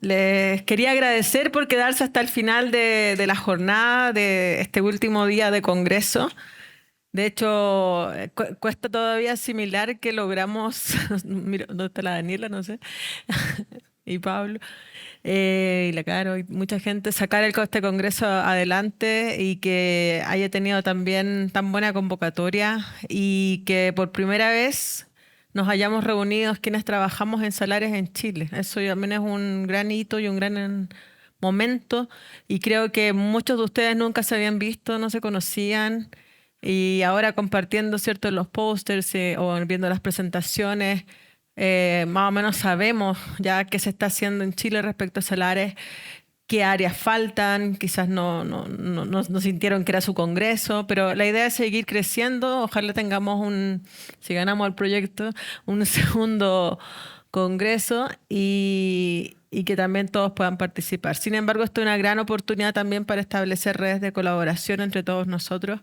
Les quería agradecer por quedarse hasta el final de la jornada de este último día de Congreso. De hecho, cuesta todavía asimilar que logramos, mira, ¿dónde está la Daniela? No sé, y Pablo, y la Caro, y mucha gente, sacar este Congreso adelante y que haya tenido también tan buena convocatoria y que por primera vez nos hayamos reunido quienes trabajamos en Salares en Chile. Eso también es un gran hito y un gran momento y creo que muchos de ustedes nunca se habían visto, no se conocían y ahora compartiendo, ¿cierto?, los pósters o viendo las presentaciones, más o menos sabemos ya qué se está haciendo en Chile respecto a Salares, qué áreas faltan, quizás no sintieron que era su congreso, pero la idea es seguir creciendo, ojalá tengamos si ganamos el proyecto, un segundo congreso y que también todos puedan participar. Sin embargo, esto es una gran oportunidad también para establecer redes de colaboración entre todos nosotros.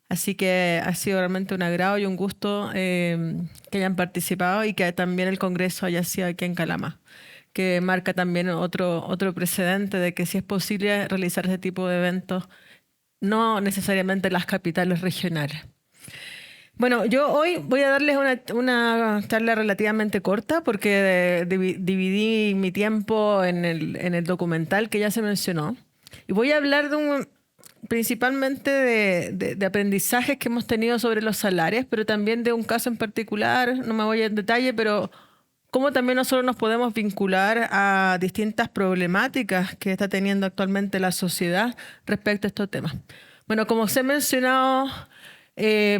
Así que ha sido realmente un agrado y un gusto que hayan participado y que también el Congreso haya sido aquí en Calama, que marca también otro precedente de que sí es posible realizar ese tipo de eventos, no necesariamente en las capitales regionales. Bueno, yo hoy voy a darles una charla relativamente corta porque dividí mi tiempo en el documental que ya se mencionó. Y voy a hablar principalmente de aprendizajes que hemos tenido sobre los salares, pero también de un caso en particular, no me voy en detalle, pero cómo también nosotros nos podemos vincular a distintas problemáticas que está teniendo actualmente la sociedad respecto a estos temas. Bueno, como se ha mencionado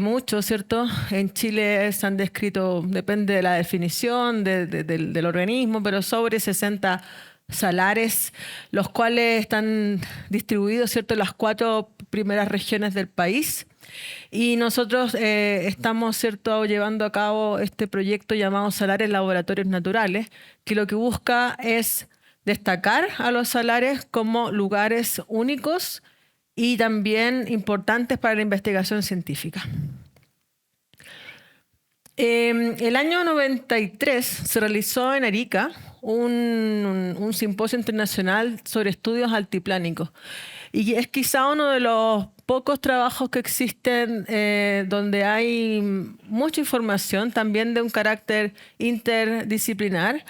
mucho, ¿cierto? En Chile se han descrito, depende de la definición del organismo, pero sobre 60 salares, los cuales están distribuidos, ¿cierto?, en las 4 primeras regiones del país. Y nosotros estamos, ¿cierto?, llevando a cabo este proyecto llamado Salares Laboratorios Naturales, que lo que busca es destacar a los salares como lugares únicos y también importantes para la investigación científica. El año 93 se realizó en Arica un simposio internacional sobre estudios altiplánicos. Y es quizá uno de los pocos trabajos que existen donde hay mucha información, también de un carácter interdisciplinar,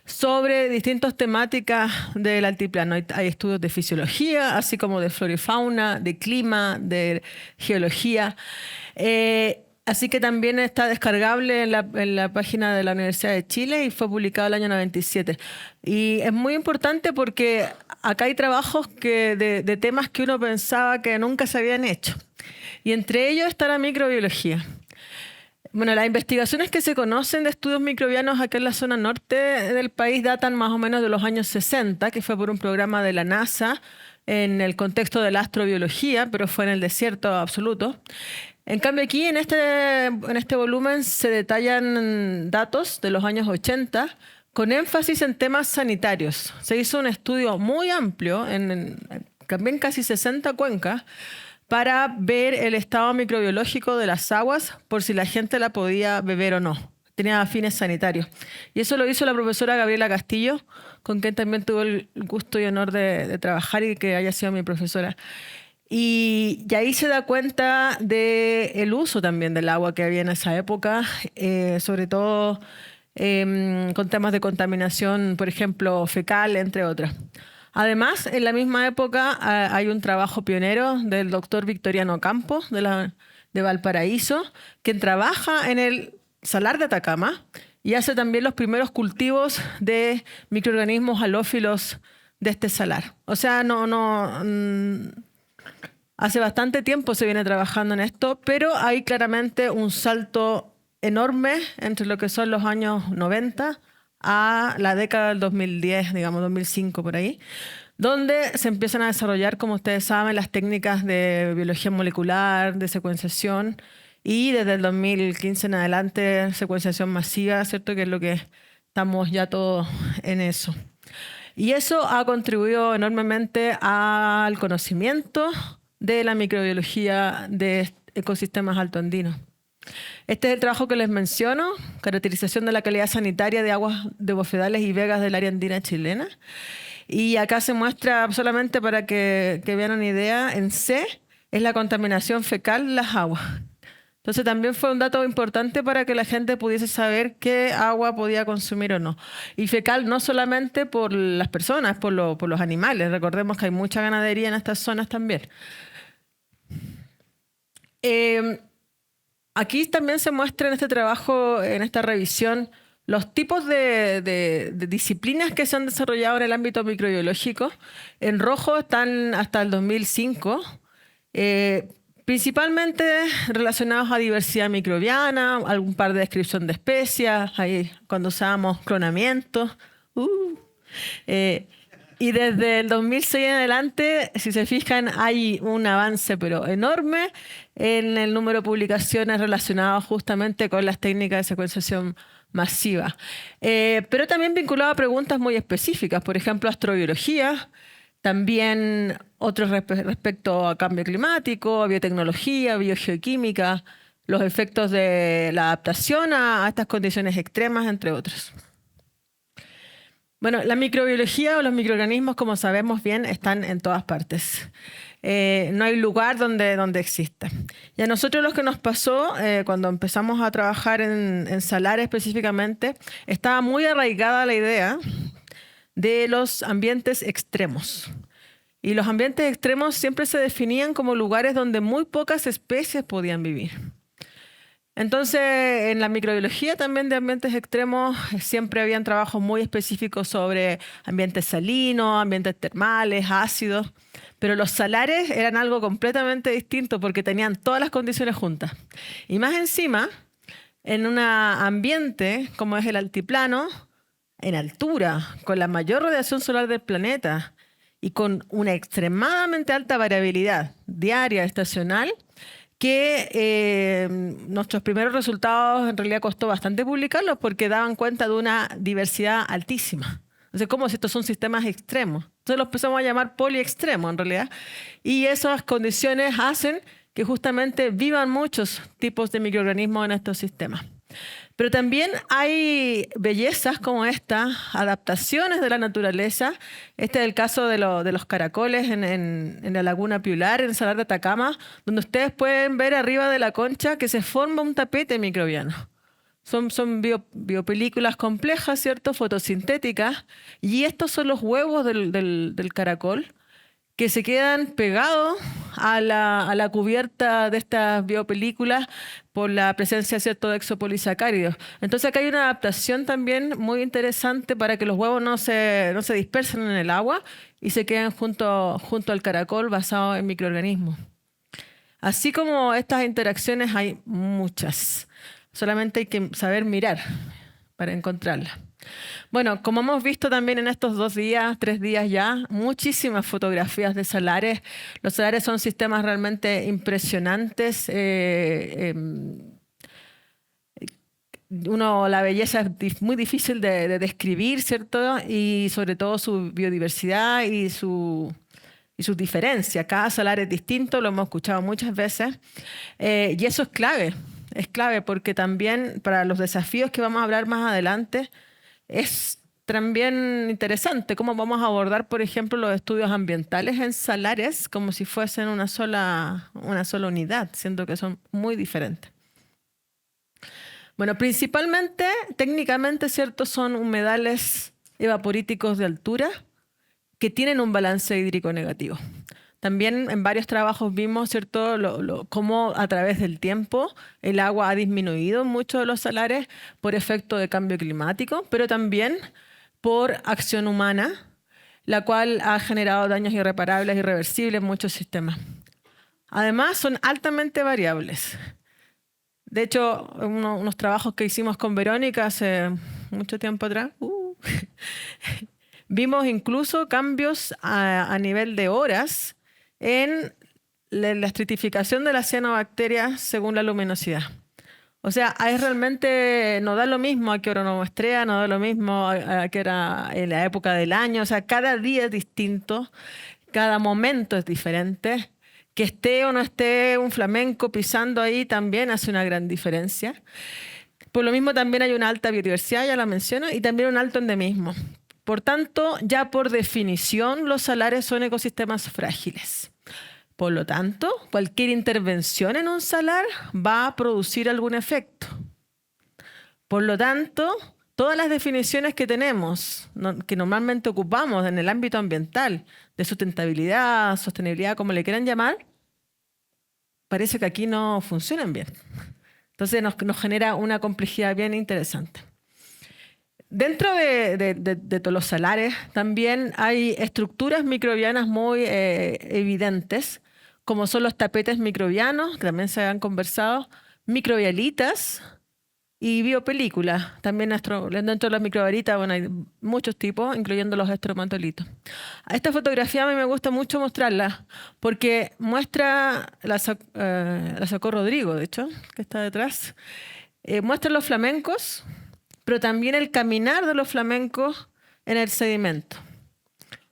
sobre distintas temáticas del altiplano. Hay estudios de fisiología, así como de flora y fauna, de clima, de geología. Así que también está descargable en la página de la Universidad de Chile y fue publicado el año 97. Y es muy importante porque acá hay trabajos de temas que uno pensaba que nunca se habían hecho. Y entre ellos está la microbiología. Bueno, las investigaciones que se conocen de estudios microbianos acá en la zona norte del país datan más o menos de los años 60, que fue por un programa de la NASA en el contexto de la astrobiología, pero fue en el desierto absoluto. En cambio aquí en este volumen se detallan datos de los años 80 con énfasis en temas sanitarios. Se hizo un estudio muy amplio también casi 60 cuencas para ver el estado microbiológico de las aguas por si la gente la podía beber o no. Tenía fines sanitarios. Y eso lo hizo la profesora Gabriela Castillo, con quien también tuve el gusto y honor de trabajar y que haya sido mi profesora. Y ahí se da cuenta del uso también del agua que había en esa época, sobre todo con temas de contaminación, por ejemplo, fecal, entre otras. Además, en la misma época hay un trabajo pionero del doctor Victoriano Campos de Valparaíso, quien trabaja en el Salar de Atacama y hace también los primeros cultivos de microorganismos halófilos de este salar. O sea, hace bastante tiempo se viene trabajando en esto, pero hay claramente un salto enorme entre lo que son los años 90 a la década del 2010, digamos 2005 por ahí, donde se empiezan a desarrollar, como ustedes saben, las técnicas de biología molecular, de secuenciación y desde el 2015 en adelante secuenciación masiva, ¿cierto? Que es lo que estamos ya todos en eso. Y eso ha contribuido enormemente al conocimiento de la microbiología de ecosistemas altoandinos. Este es el trabajo que les menciono, caracterización de la calidad sanitaria de aguas de bofedales y vegas del área andina chilena. Y acá se muestra, solamente para que vean una idea, en C es la contaminación fecal de las aguas. Entonces también fue un dato importante para que la gente pudiese saber qué agua podía consumir o no. Y fecal no solamente por las personas, por los animales. Recordemos que hay mucha ganadería en estas zonas también. Aquí también se muestra en este trabajo, en esta revisión, los tipos de disciplinas que se han desarrollado en el ámbito microbiológico. En rojo están hasta el 2005, principalmente relacionados a diversidad microbiana, algún par de descripción de especies, ahí cuando usábamos clonamiento. Y desde el 2006 en adelante, si se fijan, hay un avance pero enorme en el número de publicaciones relacionadas justamente con las técnicas de secuenciación masiva. Pero también vinculado a preguntas muy específicas, por ejemplo, astrobiología, también otros respecto a cambio climático, a biotecnología, biogeoquímica, los efectos de la adaptación a estas condiciones extremas, entre otros. Bueno, la microbiología o los microorganismos, como sabemos bien, están en todas partes. No hay lugar donde exista. Y a nosotros lo que nos pasó cuando empezamos a trabajar en Salares específicamente, estaba muy arraigada la idea de los ambientes extremos. Y los ambientes extremos siempre se definían como lugares donde muy pocas especies podían vivir. Entonces, en la microbiología también de ambientes extremos siempre habían trabajos muy específicos sobre ambientes salinos, ambientes termales, ácidos, pero los salares eran algo completamente distinto porque tenían todas las condiciones juntas. Y más encima, en un ambiente como es el altiplano, en altura, con la mayor radiación solar del planeta y con una extremadamente alta variabilidad diaria, estacional, que nuestros primeros resultados en realidad costó bastante publicarlos porque daban cuenta de una diversidad altísima. Entonces, ¿cómo si estos son sistemas extremos? Entonces los empezamos a llamar poliextremos en realidad. Y esas condiciones hacen que justamente vivan muchos tipos de microorganismos en estos sistemas. Pero también hay bellezas como esta, adaptaciones de la naturaleza. Este es el caso de los caracoles en la Laguna Piular, en el Salar de Atacama, donde ustedes pueden ver arriba de la concha que se forma un tapete microbiano. Son biopelículas complejas, ¿cierto? Fotosintéticas. Y estos son los huevos del caracol que se quedan pegados a la cubierta de estas biopelículas por la presencia, ¿cierto?, de exopolisacáridos. Entonces acá hay una adaptación también muy interesante para que los huevos no se dispersen en el agua y se queden junto al caracol basado en microorganismos. Así como estas interacciones hay muchas. Solamente hay que saber mirar para encontrarlas. Bueno, como hemos visto también en estos 2 días, 3 días ya, muchísimas fotografías de salares. Los salares son sistemas realmente impresionantes. La belleza es muy difícil de describir, ¿cierto? Y sobre todo su biodiversidad y sus diferencias. Cada salar es distinto, lo hemos escuchado muchas veces. Y eso es clave. Es clave porque también para los desafíos que vamos a hablar más adelante, es también interesante cómo vamos a abordar, por ejemplo, los estudios ambientales en salares como si fuesen una sola unidad, siendo que son muy diferentes. Bueno, principalmente, técnicamente, ¿cierto?, son humedales evaporíticos de altura que tienen un balance hídrico negativo. También en varios trabajos vimos, ¿cierto?, cómo a través del tiempo el agua ha disminuido en muchos de los salares por efecto de cambio climático, pero también por acción humana, la cual ha generado daños irreparables, irreversibles en muchos sistemas. Además, son altamente variables. De hecho, unos trabajos que hicimos con Verónica hace mucho tiempo atrás, vimos incluso cambios a nivel de horas en la estratificación de las cianobacterias según la luminosidad. O sea, es realmente, no da lo mismo a qué hora nos muestrea, no da lo mismo a qué hora en la época del año. O sea, cada día es distinto, cada momento es diferente, Que esté o no esté un flamenco pisando ahí también hace una gran diferencia. Por lo mismo también hay una alta biodiversidad, ya la menciono, y también un alto endemismo. Por tanto, ya por definición, los salares son ecosistemas frágiles. Por lo tanto, cualquier intervención en un salar va a producir algún efecto. Por lo tanto, todas las definiciones que tenemos, que normalmente ocupamos en el ámbito ambiental, de sustentabilidad, sostenibilidad, como le quieran llamar, parece que aquí no funcionan bien. Entonces nos genera una complejidad bien interesante. Dentro de todos los salares también hay estructuras microbianas muy evidentes, como son los tapetes microbianos, que también se han conversado, microbialitas y biopelículas. También dentro de las microbialitas, bueno, hay muchos tipos, incluyendo los estromatolitos. Esta fotografía a mí me gusta mucho mostrarla, porque muestra, la sacó Rodrigo, de hecho, que está detrás, muestra los flamencos, pero también el caminar de los flamencos en el sedimento.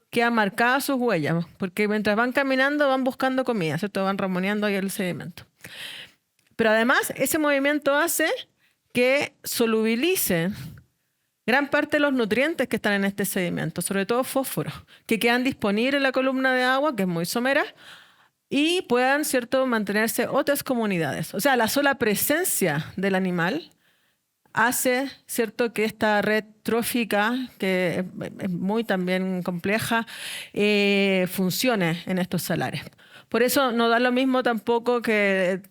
Quedan marcadas sus huellas, porque mientras van caminando van buscando comida, ¿cierto? Van ramoneando ahí el sedimento. Pero además ese movimiento hace que solubilice gran parte de los nutrientes que están en este sedimento, sobre todo fósforo, que quedan disponibles en la columna de agua, que es muy somera, y puedan, ¿cierto?, mantenerse otras comunidades. O sea, la sola presencia del animal hace, ¿cierto?, que esta red trófica, que es muy también compleja, funcione en estos salares. Por eso no da lo mismo tampoco que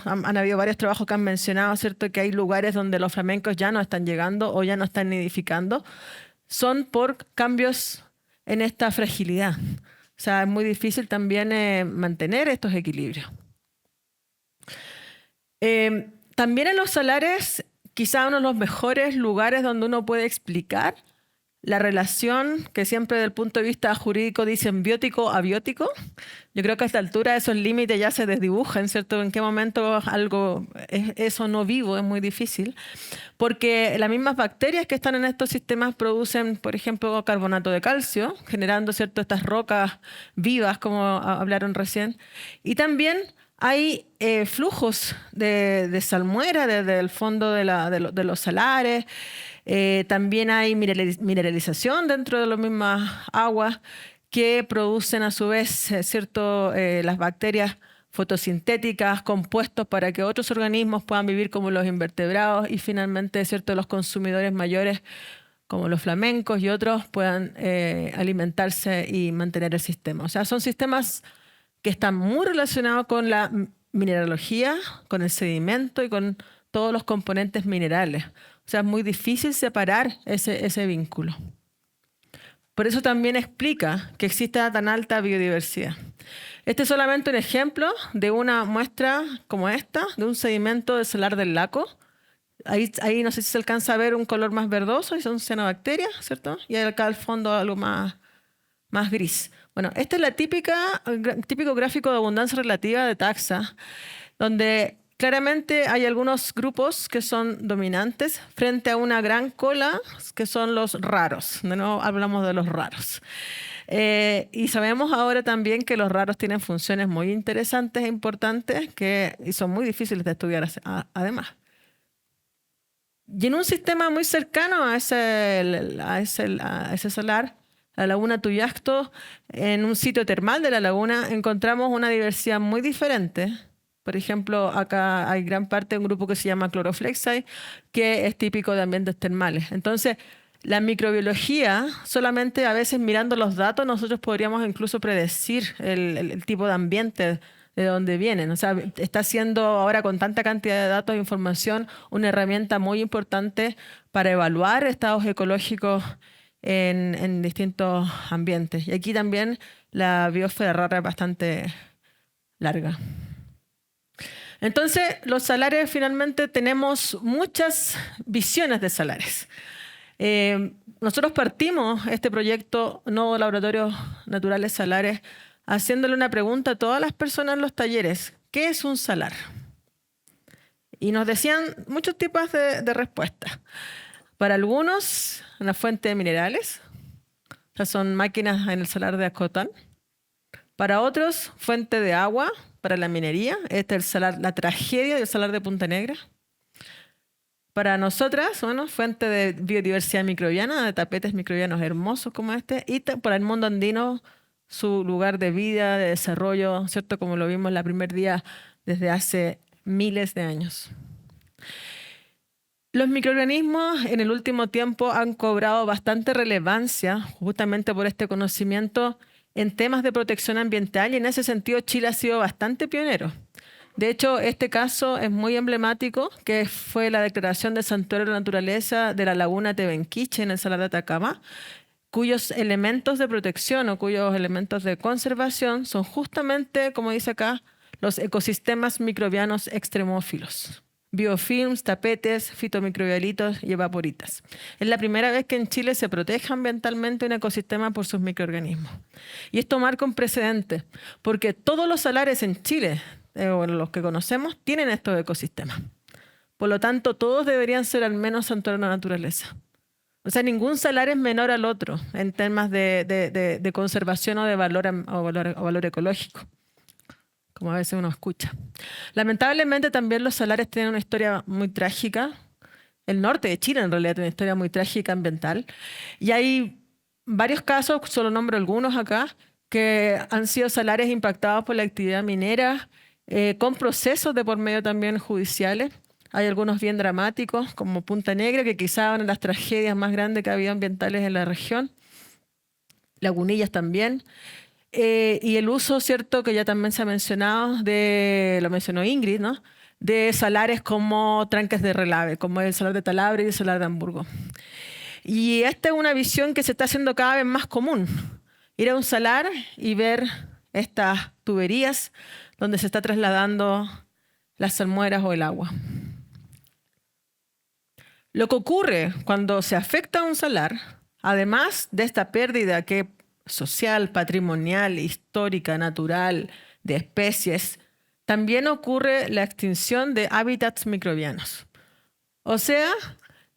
han habido varios trabajos que han mencionado, ¿cierto?, que hay lugares donde los flamencos ya no están llegando o ya no están nidificando. Son por cambios en esta fragilidad. O sea, es muy difícil también mantener estos equilibrios. También en los salares, quizá uno de los mejores lugares donde uno puede explicar la relación que siempre desde el punto de vista jurídico dicen biótico-abiótico. Yo creo que a esta altura esos límites ya se desdibujan, ¿cierto? En qué momento algo es eso no vivo, es muy difícil. Porque las mismas bacterias que están en estos sistemas producen, por ejemplo, carbonato de calcio, generando, ¿cierto?, estas rocas vivas, como hablaron recién. Y también hay flujos de salmuera desde el fondo de los salares. También hay mineralización dentro de las mismas aguas que producen a su vez, las bacterias fotosintéticas, compuestos para que otros organismos puedan vivir como los invertebrados y finalmente, ¿cierto?, los consumidores mayores como los flamencos y otros puedan alimentarse y mantener el sistema. O sea, son sistemas que están muy relacionados con la mineralogía, con el sedimento y con todos los componentes minerales. O sea, es muy difícil separar ese vínculo. Por eso también explica que exista tan alta biodiversidad. Este es solamente un ejemplo de una muestra como esta, de un sedimento del salar del Laco. Ahí no sé si se alcanza a ver un color más verdoso, y son cianobacterias, ¿cierto? Y acá al fondo algo más gris. Bueno, este es el típico gráfico de abundancia relativa de taxa, donde claramente hay algunos grupos que son dominantes frente a una gran cola que son los raros. De nuevo hablamos de los raros. Y sabemos ahora también que los raros tienen funciones muy interesantes e importantes y son muy difíciles de estudiar además. Y en un sistema muy cercano a ese salar, la laguna Tuyacto, en un sitio termal de la laguna, encontramos una diversidad muy diferente. Por ejemplo, acá hay gran parte de un grupo que se llama Chloroflexi, que es típico de ambientes termales. Entonces, la microbiología, solamente a veces mirando los datos, nosotros podríamos incluso predecir el tipo de ambiente de dónde vienen. O sea, está siendo ahora con tanta cantidad de datos e información una herramienta muy importante para evaluar estados ecológicos en distintos ambientes. Y aquí también la biosfera rara es bastante larga. Entonces, los salares, finalmente tenemos muchas visiones de salares. Nosotros partimos este proyecto Nuevo Laboratorios Naturales Salares haciéndole una pregunta a todas las personas en los talleres. ¿Qué es un salar? Y nos decían muchos tipos de respuestas. Para algunos, una fuente de minerales. O sea, son máquinas en el salar de Acotán. Para otros, fuente de agua para la minería. Este es la tragedia del salar de Punta Negra. Para nosotras, bueno, fuente de biodiversidad microbiana, de tapetes microbianos hermosos como este. Y para el mundo andino, su lugar de vida, de desarrollo, ¿cierto? Como lo vimos el primer día desde hace miles de años. Los microorganismos en el último tiempo han cobrado bastante relevancia justamente por este conocimiento en temas de protección ambiental y en ese sentido Chile ha sido bastante pionero. De hecho, este caso es muy emblemático, que fue la declaración de Santuario de la Naturaleza de la Laguna Tevenquiche en el Salar de Atacama, cuyos elementos de protección o cuyos elementos de conservación son justamente, como dice acá, los ecosistemas microbianos extremófilos. Biofilms, tapetes, fitomicrobialitos y evaporitas. Es la primera vez que en Chile se protege ambientalmente un ecosistema por sus microorganismos. Y esto marca un precedente, porque todos los salares en Chile, o los que conocemos, tienen estos ecosistemas. Por lo tanto, todos deberían ser al menos santuario de la naturaleza. O sea, ningún salar es menor al otro en temas de conservación o de valor ecológico, como a veces uno escucha. Lamentablemente también los salares tienen una historia muy trágica. El norte de Chile en realidad tiene una historia muy trágica ambiental. Y hay varios casos, solo nombro algunos acá, que han sido salares impactados por la actividad minera, con procesos de por medio también judiciales. Hay algunos bien dramáticos, como Punta Negra, que quizá una de las tragedias más grandes que ha habido ambientales en la región. Lagunillas también. Y el uso, cierto, que ya también se ha mencionado, lo mencionó Ingrid, ¿no? De salares como tranques de relave, como el salar de Talabre y el salar de Hamburgo. Y esta es una visión que se está haciendo cada vez más común. Ir a un salar y ver estas tuberías donde se está trasladando las salmueras o el agua. Lo que ocurre cuando se afecta a un salar, además de esta pérdida que social, patrimonial, histórica, natural, de especies, también ocurre la extinción de hábitats microbianos. O sea,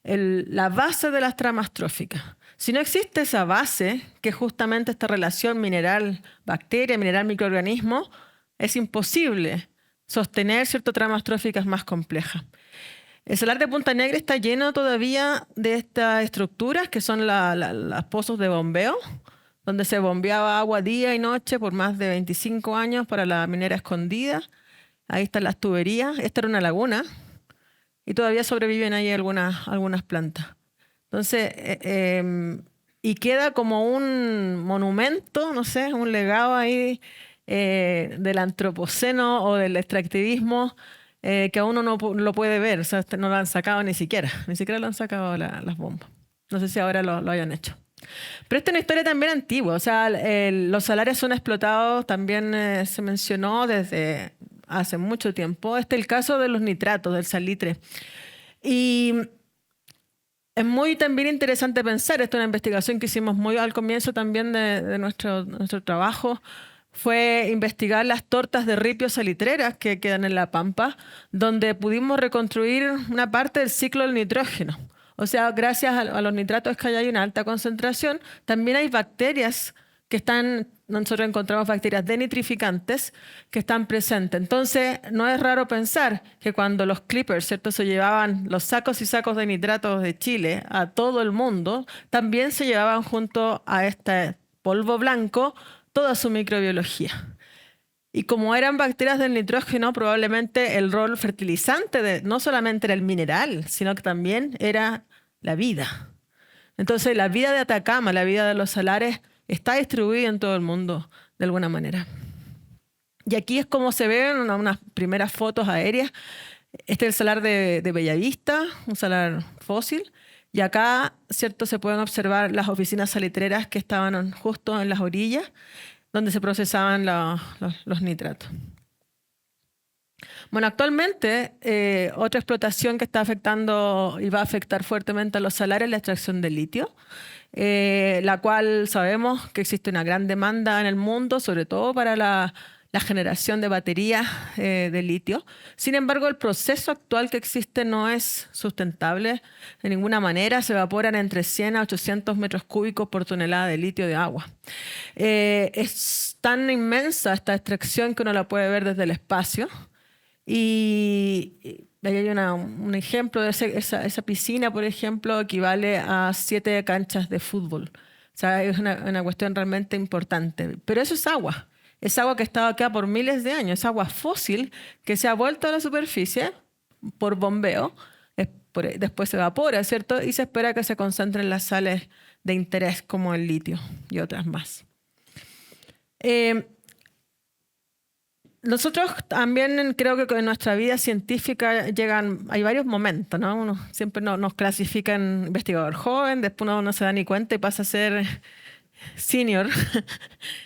la base de las tramas tróficas. Si no existe esa base, que es justamente esta relación mineral-bacteria, mineral-microorganismo, es imposible sostener ciertas tramas tróficas más complejas. El salar de Punta Negra está lleno todavía de estas estructuras que son los pozos de bombeo, donde se bombeaba agua día y noche por más de 25 años para la minera escondida. Ahí están las tuberías. Esta era una laguna y todavía sobreviven ahí algunas plantas. Entonces, y queda como un monumento, no sé, un legado ahí del antropoceno o del extractivismo que aún uno no lo puede ver. O sea, no lo han sacado ni siquiera lo han sacado las bombas. No sé si ahora lo hayan hecho. Pero esta es una historia también antigua, o sea, los salares son explotados, también se mencionó desde hace mucho tiempo. Este es el caso de los nitratos, del salitre. Y es muy también interesante pensar, esta es una investigación que hicimos muy al comienzo también de nuestro trabajo, fue investigar las tortas de ripio salitreras que quedan en La Pampa, donde pudimos reconstruir una parte del ciclo del nitrógeno. O sea, gracias a los nitratos que hay una alta concentración, también hay bacterias que están, nosotros encontramos bacterias denitrificantes que están presentes. Entonces, no es raro pensar que cuando los clippers, ¿cierto?, se llevaban los sacos y sacos de nitratos de Chile a todo el mundo, también se llevaban junto a este polvo blanco toda su microbiología. Y como eran bacterias del nitrógeno, probablemente el rol fertilizante no solamente era el mineral, sino que también era la vida. Entonces, la vida de Atacama, la vida de los salares, está distribuida en todo el mundo de alguna manera. Y aquí es como se ven unas primeras fotos aéreas. Este es el salar de Bellavista, un salar fósil. Y acá, ¿cierto?, se pueden observar las oficinas salitreras que estaban justo en las orillas, donde se procesaban los nitratos. Bueno, actualmente otra explotación que está afectando y va a afectar fuertemente a los salares es la extracción de litio, la cual sabemos que existe una gran demanda en el mundo, sobre todo para la la generación de baterías de litio. Sin embargo, el proceso actual que existe no es sustentable de ninguna manera. Se evaporan entre 100 a 800 metros cúbicos por tonelada de litio de agua. Es tan inmensa esta extracción que uno la puede ver desde el espacio. Y ahí hay un ejemplo de esa piscina, por ejemplo, equivale a 7 canchas de fútbol. O sea, es una cuestión realmente importante. Pero eso es agua. Es agua que ha estado acá por miles de años. Es agua fósil que se ha vuelto a la superficie por bombeo. Después se evapora, ¿cierto? Y se espera que se concentren las sales de interés como el litio y otras más. Nosotros también creo que en nuestra vida científica hay varios momentos, ¿no? Uno siempre nos clasifican investigador joven, después uno no se da ni cuenta y pasa a ser senior,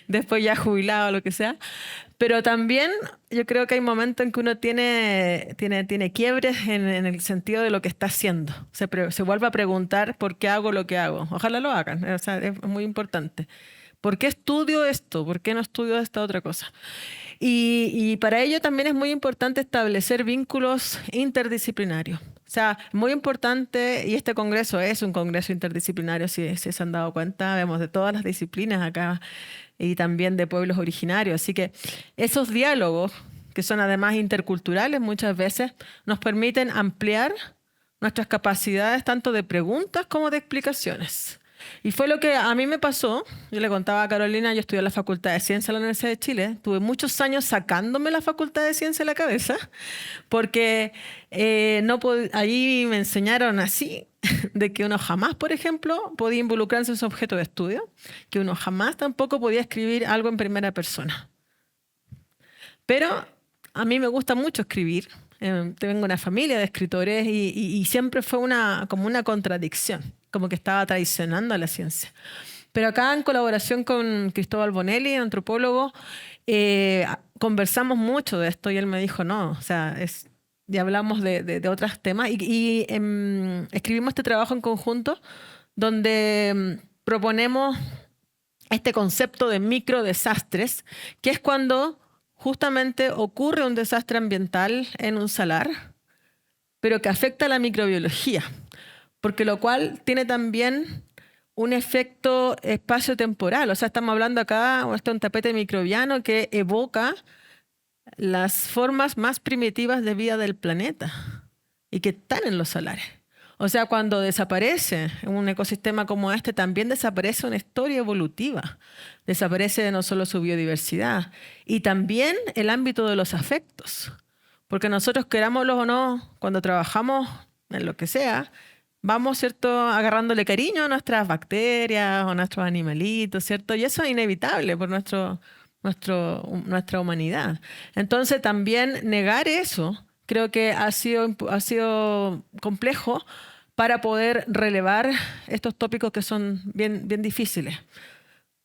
después ya jubilado o lo que sea. Pero también yo creo que hay momentos en que uno tiene quiebres en el sentido de lo que está haciendo. Se vuelve a preguntar por qué hago lo que hago. Ojalá lo hagan, o sea, es muy importante. ¿Por qué estudio esto? ¿Por qué no estudio esta otra cosa? Y para ello también es muy importante establecer vínculos interdisciplinarios. O sea, muy importante, y este congreso es un congreso interdisciplinario, si se han dado cuenta, vemos de todas las disciplinas acá y también de pueblos originarios. Así que esos diálogos, que son además interculturales muchas veces, nos permiten ampliar nuestras capacidades tanto de preguntas como de explicaciones. Y fue lo que a mí me pasó. Yo le contaba a Carolina, yo estudié en la Facultad de Ciencias de la Universidad de Chile. Tuve muchos años sacándome la Facultad de Ciencias de la cabeza porque ahí me enseñaron así, de que uno jamás, por ejemplo, podía involucrarse en su objeto de estudio, que uno jamás tampoco podía escribir algo en primera persona. Pero a mí me gusta mucho escribir. Tengo una familia de escritores y siempre fue como una contradicción, como que estaba traicionando a la ciencia. Pero acá en colaboración con Cristóbal Bonelli, antropólogo, conversamos mucho de esto y él me dijo, no, o sea, ya hablamos de otros temas y escribimos este trabajo en conjunto donde proponemos este concepto de microdesastres, que es cuando justamente ocurre un desastre ambiental en un salar, pero que afecta a la microbiología, porque lo cual tiene también un efecto espacio-temporal. O sea, estamos hablando acá de un tapete microbiano que evoca las formas más primitivas de vida del planeta y que están en los salares. O sea, cuando desaparece un ecosistema como este, también desaparece una historia evolutiva. Desaparece no solo su biodiversidad, y también el ámbito de los afectos. Porque nosotros, querámoslo o no, cuando trabajamos en lo que sea, vamos, ¿cierto?, agarrándole cariño a nuestras bacterias o a nuestros animalitos, ¿cierto? Y eso es inevitable por nuestra humanidad. Entonces, también negar eso creo que ha sido complejo para poder relevar estos tópicos que son bien, bien difíciles.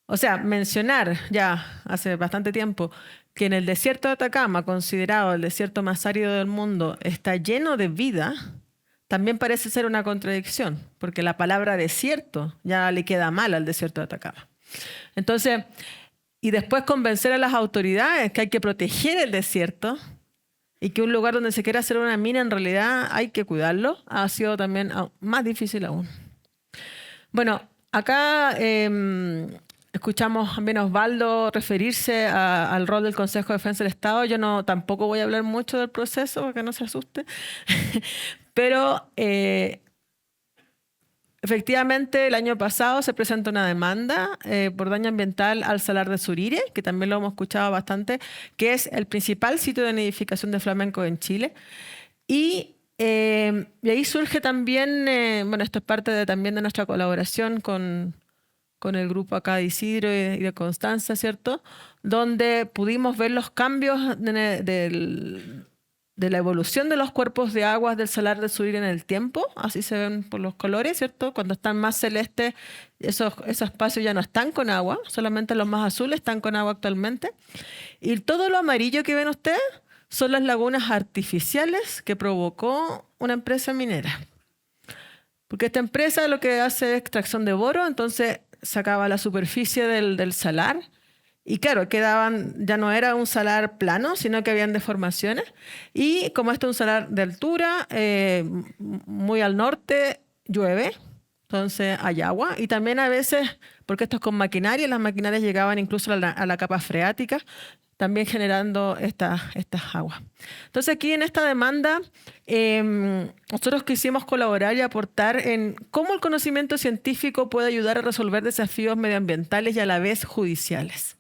O sea, mencionar ya hace bastante tiempo que en el desierto de Atacama, considerado el desierto más árido del mundo, está lleno de vida, también parece ser una contradicción, porque la palabra desierto ya le queda mal al desierto de Atacama. Entonces, y después convencer a las autoridades que hay que proteger el desierto y que un lugar donde se quiera hacer una mina en realidad hay que cuidarlo, ha sido también más difícil aún. Bueno, acá escuchamos también a Osvaldo referirse al rol del Consejo de Defensa del Estado. Yo tampoco voy a hablar mucho del proceso para que no se asuste, pero efectivamente, el año pasado se presentó una demanda por daño ambiental al Salar de Surire, que también lo hemos escuchado bastante, que es el principal sitio de nidificación de flamencos en Chile. Y ahí surge también, bueno, esto es parte también de nuestra colaboración con el grupo acá de Isidro y de Constanza, ¿cierto? Donde pudimos ver los cambios de la evolución de los cuerpos de aguas del Salar de Surire en el tiempo. Así se ven por los colores, ¿cierto? Cuando están más celestes, esos espacios ya no están con agua, solamente los más azules están con agua actualmente. Y todo lo amarillo que ven ustedes son las lagunas artificiales que provocó una empresa minera. Porque esta empresa lo que hace es extracción de boro, entonces sacaba la superficie del salar Y claro, ya no era un salar plano, sino que habían deformaciones. Y como este es un salar de altura, muy al norte, llueve, entonces hay agua. Y también a veces, porque esto es con maquinaria, las maquinarias llegaban incluso a la capa freática, también generando estas aguas. Entonces aquí en esta demanda nosotros quisimos colaborar y aportar en cómo el conocimiento científico puede ayudar a resolver desafíos medioambientales y a la vez judiciales.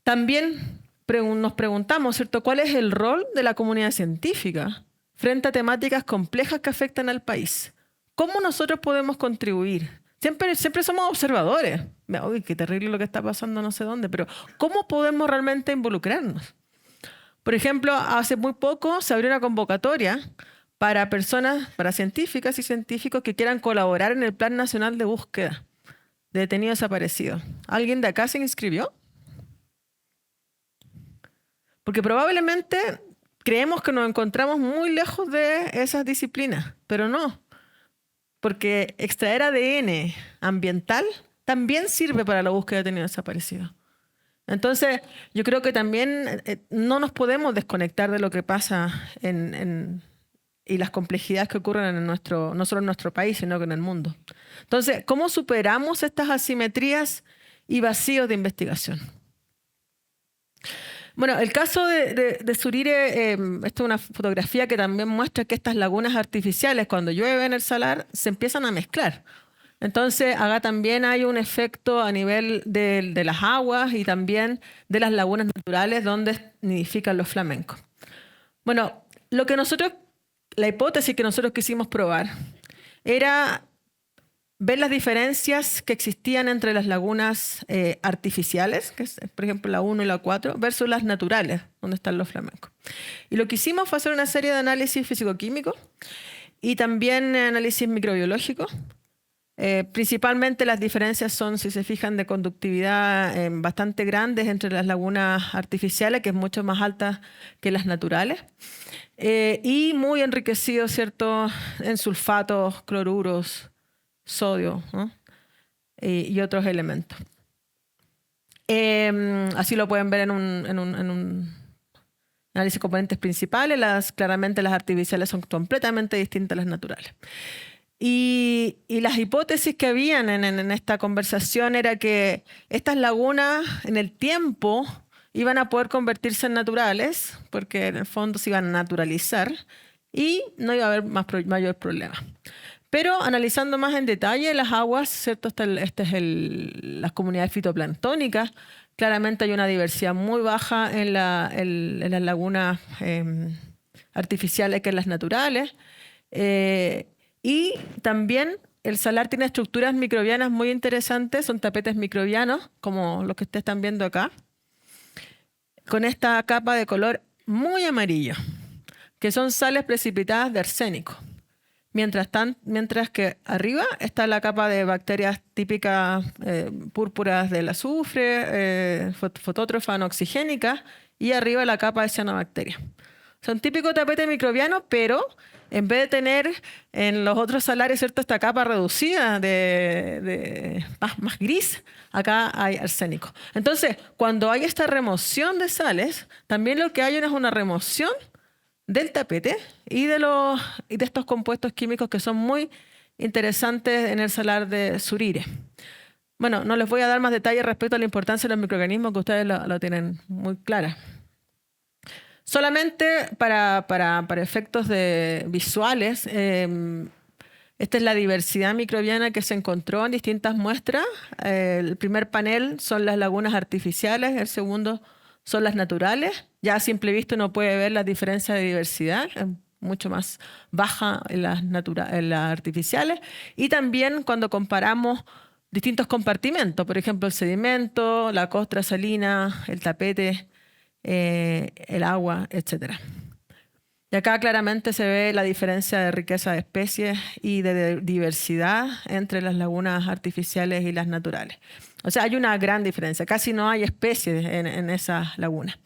También nos preguntamos, ¿cierto?, ¿cuál es el rol de la comunidad científica frente a temáticas complejas que afectan al país? ¿Cómo nosotros podemos contribuir? Siempre somos observadores. Uy, qué terrible lo que está pasando no sé dónde, pero ¿cómo podemos realmente involucrarnos? Por ejemplo, hace muy poco se abrió una convocatoria para personas, para científicas y científicos que quieran colaborar en el Plan Nacional de Búsqueda de Detenidos Desaparecidos. ¿Alguien de acá se inscribió? Porque probablemente creemos que nos encontramos muy lejos de esas disciplinas, pero no. Porque extraer ADN ambiental también sirve para la búsqueda de detenidos desaparecidos. Entonces, yo creo que también no nos podemos desconectar de lo que pasa y las complejidades que ocurren no solo en nuestro país, sino que en el mundo. Entonces, ¿cómo superamos estas asimetrías y vacíos de investigación? Bueno, el caso de Surire, esta es una fotografía que también muestra que estas lagunas artificiales, cuando llueve en el salar, se empiezan a mezclar. Entonces, acá también hay un efecto a nivel de las aguas y también de las lagunas naturales donde nidifican los flamencos. Bueno, la hipótesis que nosotros quisimos probar era ver las diferencias que existían entre las lagunas artificiales, que es, por ejemplo, la 1 y la 4, versus las naturales, donde están los flamencos. Y lo que hicimos fue hacer una serie de análisis físico-químicos y también análisis microbiológico. Principalmente las diferencias son, si se fijan, de conductividad bastante grandes entre las lagunas artificiales, que es mucho más alta que las naturales, y muy enriquecido, ¿cierto?, en sulfatos, cloruros, sodio, ¿no?, y otros elementos. Así lo pueden ver en un análisis de componentes principales. Claramente las artificiales son completamente distintas a las naturales. Y las hipótesis que habían en esta conversación era que estas lagunas en el tiempo iban a poder convertirse en naturales, porque en el fondo se iban a naturalizar y no iba a haber mayor problema. Pero analizando más en detalle las aguas, ¿cierto? Las comunidades fitoplanctónicas. Claramente hay una diversidad muy baja en las lagunas artificiales que en las naturales. Y también el salar tiene estructuras microbianas muy interesantes, son tapetes microbianos, como los que ustedes están viendo acá, con esta capa de color muy amarillo, que son sales precipitadas de arsénico. Mientras que arriba está la capa de bacterias típicas púrpuras del azufre, fotótrofa no oxigénica, y arriba la capa de cianobacterias. Son típicos tapetes microbianos, pero en vez de tener en los otros salares, ¿cierto?, esta capa reducida más gris, acá hay arsénico. Entonces, cuando hay esta remoción de sales, también lo que hay es una remoción del tapete y de estos compuestos químicos que son muy interesantes en el salar de Surire. Bueno, no les voy a dar más detalles respecto a la importancia de los microorganismos, que ustedes lo tienen muy clara. Solamente para efectos visuales, esta es la diversidad microbiana que se encontró en distintas muestras. El primer panel son las lagunas artificiales, el segundo son las naturales. Ya a simple vista uno puede ver la diferencia de diversidad, es mucho más baja en las artificiales. Y también cuando comparamos distintos compartimentos, por ejemplo el sedimento, la costra salina, el tapete, el agua, etc. Y acá claramente se ve la diferencia de riqueza de especies y de diversidad entre las lagunas artificiales y las naturales. O sea, hay una gran diferencia, casi no hay especies en esas lagunas.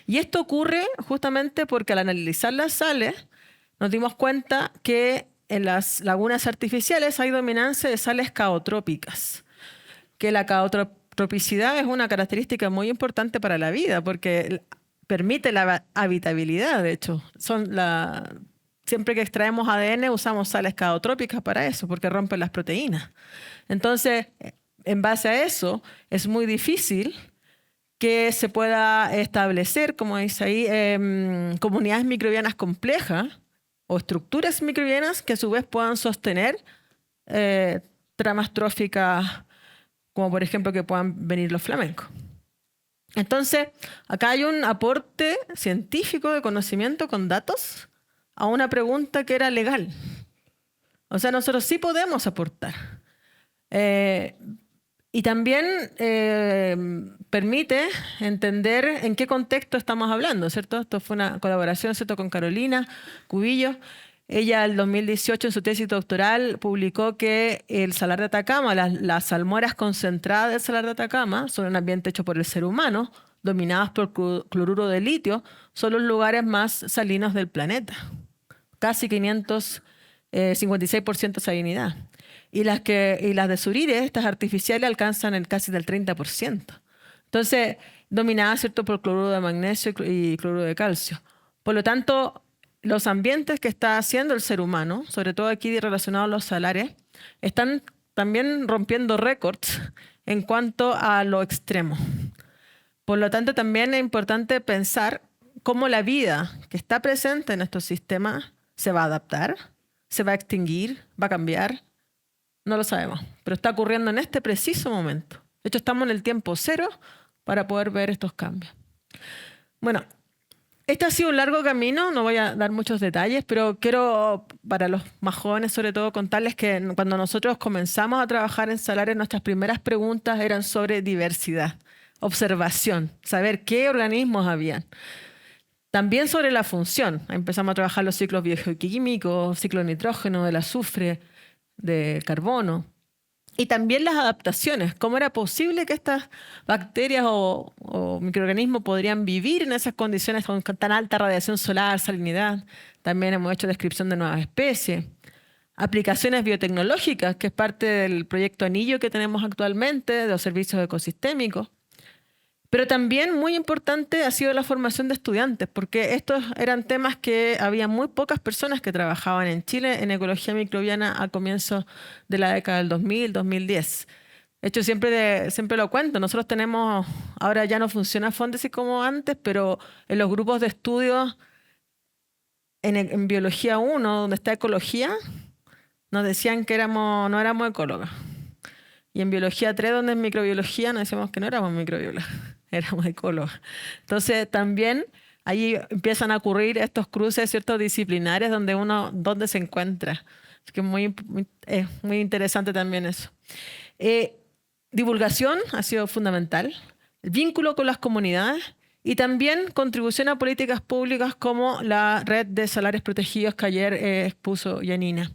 Y esto ocurre justamente porque al analizar las sales nos dimos cuenta que en las lagunas artificiales hay dominancia de sales caotrópicas, que la tropicidad es una característica muy importante para la vida porque permite la habitabilidad, de hecho. Siempre que extraemos ADN usamos sales caotrópicas para eso, porque rompen las proteínas. Entonces, en base a eso, es muy difícil que se pueda establecer, como dice ahí, comunidades microbianas complejas o estructuras microbianas que a su vez puedan sostener tramas tróficas, como por ejemplo que puedan venir los flamencos. Entonces, acá hay un aporte científico de conocimiento con datos a una pregunta que era legal. O sea, nosotros sí podemos aportar. Y también permite entender en qué contexto estamos hablando, ¿cierto? Esto fue una colaboración, ¿cierto?, con Carolina Cubillo. Ella, en 2018, en su tesis doctoral, publicó que el salar de Atacama, las salmueras concentradas del salar de Atacama, son un ambiente hecho por el ser humano, dominadas por cloruro de litio, son los lugares más salinos del planeta. Casi 56% salinidad. Y las de Surire, estas artificiales, alcanzan casi del 30%. Entonces, dominadas, ¿cierto?, por cloruro de magnesio y cloruro de calcio. Por lo tanto, los ambientes que está haciendo el ser humano, sobre todo aquí relacionados a los salares, están también rompiendo récords en cuanto a lo extremo. Por lo tanto, también es importante pensar cómo la vida que está presente en estos sistemas se va a adaptar, se va a extinguir, va a cambiar. No lo sabemos, pero está ocurriendo en este preciso momento. De hecho, estamos en el tiempo cero para poder ver estos cambios. Bueno, este ha sido un largo camino, no voy a dar muchos detalles, pero quiero, para los más jóvenes sobre todo, contarles que cuando nosotros comenzamos a trabajar en Salares, nuestras primeras preguntas eran sobre diversidad, observación, saber qué organismos habían. También sobre la función. Empezamos a trabajar los ciclos biogeoquímicos, ciclo de nitrógeno, del azufre, de carbono. Y también las adaptaciones, cómo era posible que estas bacterias o microorganismos podrían vivir en esas condiciones con tan alta radiación solar, salinidad. También hemos hecho descripción de nuevas especies. Aplicaciones biotecnológicas, que es parte del proyecto Anillo que tenemos actualmente, de los servicios ecosistémicos. Pero también muy importante ha sido la formación de estudiantes, porque estos eran temas que había muy pocas personas que trabajaban en Chile en ecología microbiana a comienzos de la década del 2000, 2010. De hecho, siempre lo cuento, nosotros tenemos, ahora ya no funciona Fondesit como antes, pero en los grupos de estudios en Biología 1, donde está ecología, nos decían que no éramos ecólogas. Y en Biología 3, donde es microbiología, nos decíamos que no éramos microbiólogas, éramos ecólogas. Entonces, también ahí empiezan a ocurrir estos cruces, ciertos disciplinares, donde se encuentra. Así que es muy interesante también eso. Divulgación ha sido fundamental, el vínculo con las comunidades y también contribución a políticas públicas como la red de salares protegidos que ayer expuso Janina.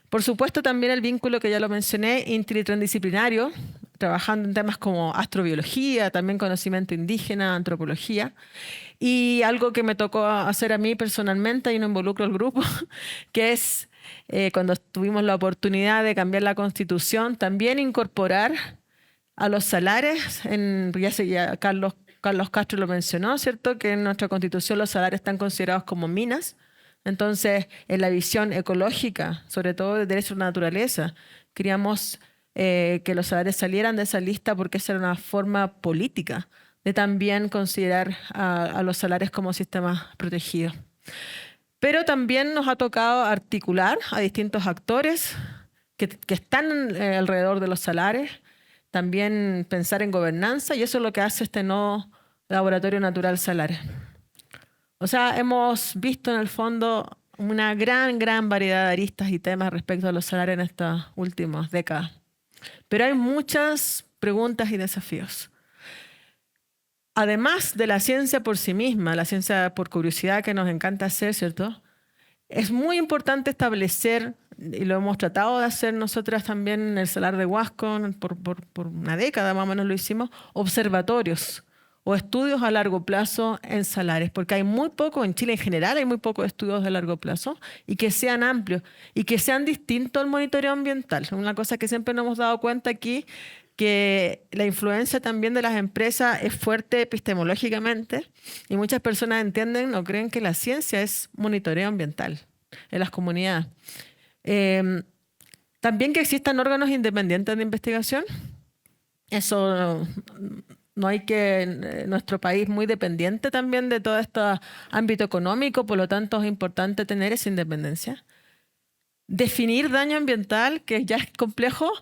Por supuesto, también el vínculo que ya lo mencioné, intertransdisciplinario, trabajando en temas como astrobiología, también conocimiento indígena, antropología. Y algo que me tocó hacer a mí personalmente, y no involucro al grupo, que es cuando tuvimos la oportunidad de cambiar la Constitución, también incorporar a los salares, ya Carlos Castro lo mencionó, ¿cierto?, que en nuestra Constitución los salares están considerados como minas. Entonces, en la visión ecológica, sobre todo de derechos de la naturaleza, queríamos que los salares salieran de esa lista porque esa era una forma política de también considerar a los salares como sistemas protegidos. Pero también nos ha tocado articular a distintos actores que están alrededor de los salares, también pensar en gobernanza, y eso es lo que hace este nuevo Laboratorio Natural Salares. O sea, hemos visto en el fondo una gran variedad de aristas y temas respecto a los salarios en estas últimas décadas. Pero hay muchas preguntas y desafíos. Además de la ciencia por sí misma, la ciencia por curiosidad que nos encanta hacer, ¿cierto?, es muy importante establecer, y lo hemos tratado de hacer nosotras también en el Salar de Huasco, por una década más o menos lo hicimos, observatorios o estudios a largo plazo en salares, porque hay muy poco, en Chile en general hay muy pocos estudios de largo plazo, y que sean amplios y que sean distintos al monitoreo ambiental. Una cosa que siempre nos hemos dado cuenta aquí, que la influencia también de las empresas es fuerte epistemológicamente y muchas personas entienden o creen que la ciencia es monitoreo ambiental en las comunidades. También que existan órganos independientes de investigación. Eso no hay que, nuestro país muy dependiente también de todo este ámbito económico, por lo tanto es importante tener esa independencia. Definir daño ambiental, que ya es complejo,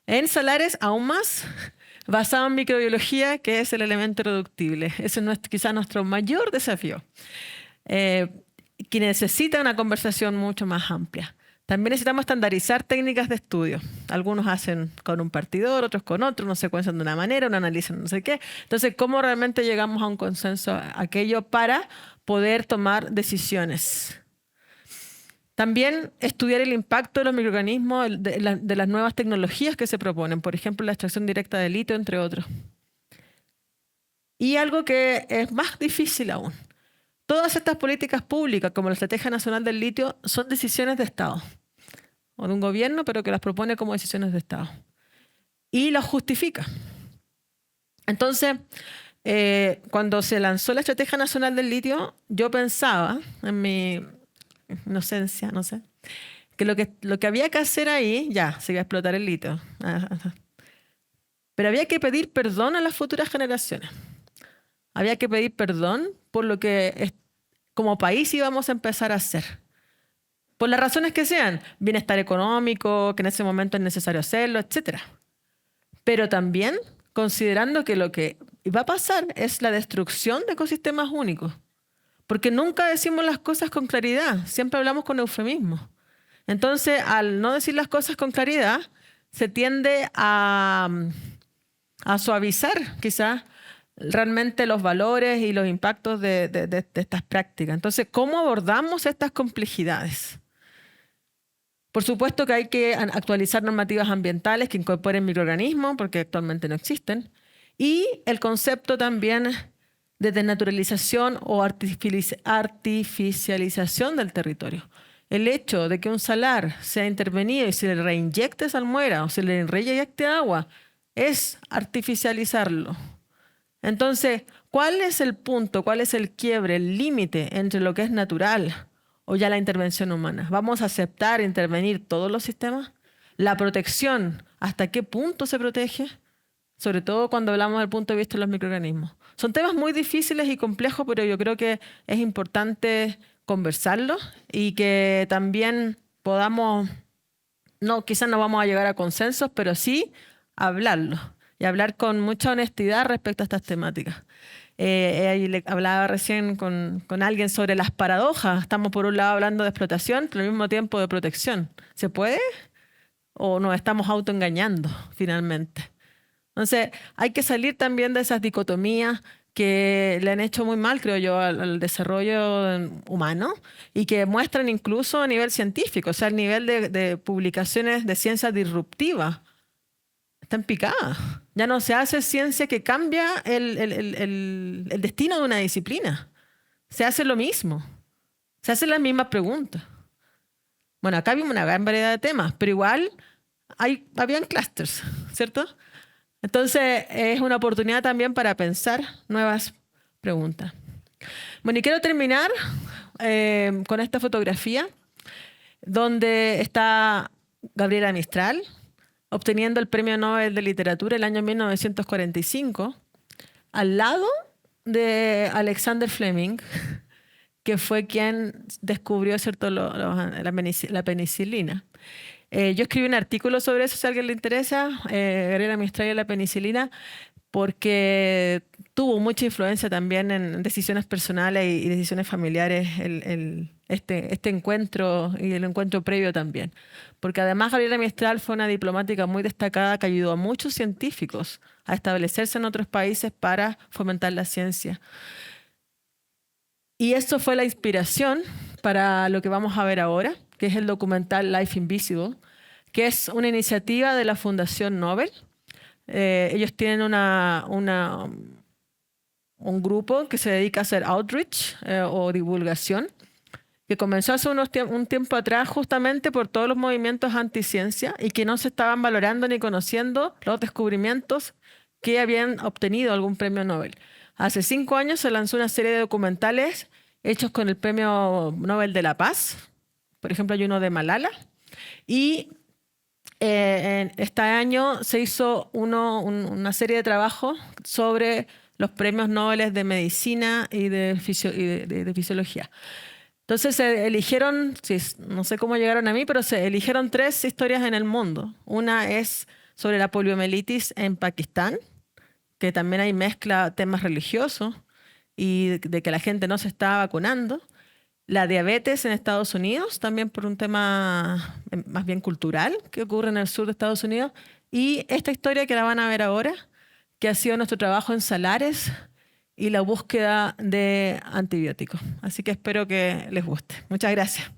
en salares aún más, basado en microbiología, que es el elemento irreductible. Ese es quizás nuestro mayor desafío, que necesita una conversación mucho más amplia. También necesitamos estandarizar técnicas de estudio. Algunos hacen con un partidor, otros con otro, unos secuencian de una manera, unos analizan no sé qué. Entonces, ¿cómo realmente llegamos a un consenso aquello para poder tomar decisiones? También estudiar el impacto de los microorganismos, de las nuevas tecnologías que se proponen, por ejemplo, la extracción directa de litio, entre otros. Y algo que es más difícil aún. Todas estas políticas públicas, como la Estrategia Nacional del Litio, son decisiones de Estado o de un gobierno, pero que las propone como decisiones de Estado. Y las justifica. Entonces, cuando se lanzó la Estrategia Nacional del Litio, yo pensaba, en mi inocencia, no sé, que lo que había que hacer ahí, ya, se iba a explotar el litio. Pero había que pedir perdón a las futuras generaciones. Había que pedir perdón por lo que como país íbamos a empezar a hacer. Por las razones que sean, bienestar económico, que en ese momento es necesario hacerlo, etc. Pero también considerando que lo que va a pasar es la destrucción de ecosistemas únicos. Porque nunca decimos las cosas con claridad, siempre hablamos con eufemismo. Entonces, al no decir las cosas con claridad, se tiende a suavizar quizás realmente los valores y los impactos de estas prácticas. Entonces, ¿cómo abordamos estas complejidades? Por supuesto que hay que actualizar normativas ambientales que incorporen microorganismos, porque actualmente no existen, y el concepto también de desnaturalización o artificialización del territorio. El hecho de que un salar sea intervenido y se le reinyecte salmuera o se le reinyecte agua es artificializarlo. Entonces, ¿cuál es el punto, cuál es el quiebre, el límite entre lo que es natural o ya la intervención humana? ¿Vamos a aceptar intervenir todos los sistemas? ¿La protección, hasta qué punto se protege? Sobre todo cuando hablamos del punto de vista de los microorganismos. Son temas muy difíciles y complejos, pero yo creo que es importante conversarlos y que también podamos, quizás no vamos a llegar a consensos, pero sí hablarlos y hablar con mucha honestidad respecto a estas temáticas. Le hablaba recién con alguien sobre las paradojas. Estamos por un lado hablando de explotación, pero al mismo tiempo de protección. ¿Se puede? ¿O nos estamos autoengañando finalmente? Entonces, hay que salir también de esas dicotomías que le han hecho muy mal, creo yo, al desarrollo humano y que muestran incluso a nivel científico, o sea, el nivel de publicaciones de ciencia disruptiva. Están picadas. Ya no se hace ciencia que cambia el destino de una disciplina. Se hace lo mismo. Se hacen las mismas preguntas. Bueno, acá vimos una gran variedad de temas, pero igual habían clústeres, ¿cierto? Entonces, es una oportunidad también para pensar nuevas preguntas. Bueno, y quiero terminar con esta fotografía donde está Gabriela Mistral obteniendo el Premio Nobel de Literatura el año 1945, al lado de Alexander Fleming, que fue quien descubrió, ¿cierto?, la penicilina. Yo escribí un artículo sobre eso, si a alguien le interesa, Gabriela Mistral y la penicilina, porque tuvo mucha influencia también en decisiones personales y decisiones familiares este encuentro y el encuentro previo también. Porque además Gabriela Mistral fue una diplomática muy destacada que ayudó a muchos científicos a establecerse en otros países para fomentar la ciencia. Y eso fue la inspiración para lo que vamos a ver ahora, que es el documental Life Invisible, que es una iniciativa de la Fundación Nobel. Ellos tienen un grupo que se dedica a hacer outreach o divulgación que comenzó hace un tiempo atrás justamente por todos los movimientos anticiencia y que no se estaban valorando ni conociendo los descubrimientos que habían obtenido algún premio Nobel. Hace 5 años se lanzó una serie de documentales hechos con el Premio Nobel de la Paz. Por ejemplo, hay uno de Malala. Y este año se hizo una serie de trabajos sobre los premios Nobel de medicina y de fisiología. Entonces se eligieron, sí, no sé cómo llegaron a mí, pero se eligieron 3 historias en el mundo. Una es sobre la poliomielitis en Pakistán, que también hay mezcla temas religiosos y de que la gente no se está vacunando. La diabetes en Estados Unidos, también por un tema más bien cultural que ocurre en el sur de Estados Unidos. Y esta historia que la van a ver ahora, que ha sido nuestro trabajo en salares y la búsqueda de antibióticos. Así que espero que les guste. Muchas gracias.